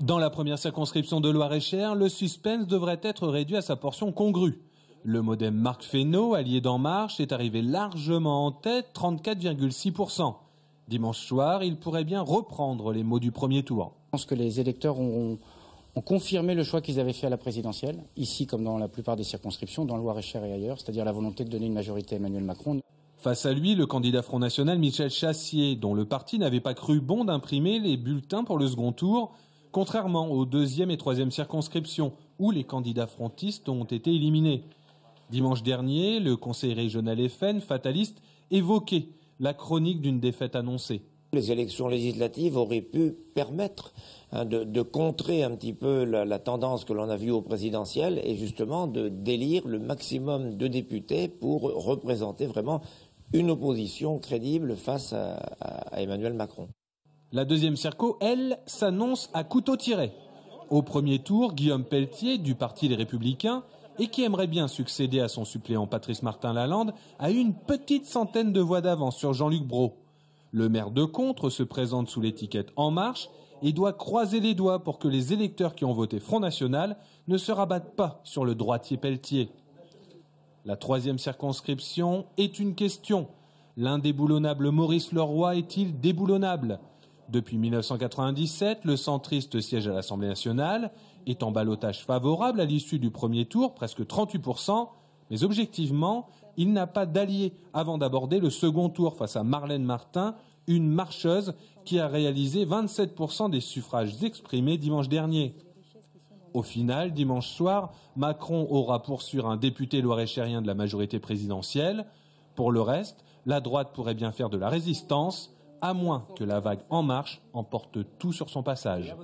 Dans la première circonscription de Loir-et-Cher, le suspense devrait être réduit à sa portion congrue. Le modem Marc Fesneau, allié d'En Marche, est arrivé largement en tête, 34,6%. Dimanche soir, il pourrait bien reprendre les mots du premier tour. Je pense que les électeurs ont confirmé le choix qu'ils avaient fait à la présidentielle, ici comme dans la plupart des circonscriptions, dans le Loir-et-Cher et ailleurs, c'est-à-dire la volonté de donner une majorité à Emmanuel Macron. Face à lui, le candidat Front National Michel Chassier, dont le parti n'avait pas cru bon d'imprimer les bulletins pour le second tour, contrairement aux deuxième et troisième circonscriptions, où les candidats frontistes ont été éliminés. Dimanche dernier, le conseil régional FN, fataliste, évoquait la chronique d'une défaite annoncée. Les élections législatives auraient pu permettre de contrer un petit peu la tendance que l'on a vue au présidentiel et justement d'élire le maximum de députés pour représenter vraiment une opposition crédible face à Emmanuel Macron. La deuxième circo, elle, s'annonce à couteau tiré. Au premier tour, Guillaume Pelletier, du Parti Les Républicains, et qui aimerait bien succéder à son suppléant Patrice Martin-Lalande, a eu une petite centaine de voix d'avance sur Jean-Luc Brault. Le maire de Contres se présente sous l'étiquette En Marche et doit croiser les doigts pour que les électeurs qui ont voté Front National ne se rabattent pas sur le droitier Pelletier. La troisième circonscription est une question. L'indéboulonnable Maurice Leroy est-il déboulonnable ? Depuis 1997, le centriste siège à l'Assemblée nationale, est en ballottage favorable à l'issue du premier tour, presque 38%, mais objectivement, il n'a pas d'allié avant d'aborder le second tour face à Marlène Martin, une marcheuse qui a réalisé 27% des suffrages exprimés dimanche dernier. Au final, dimanche soir, Macron aura pour sûr un député loir-et-cherien de la majorité présidentielle. Pour le reste, la droite pourrait bien faire de la résistance, à moins que la vague En Marche emporte tout sur son passage.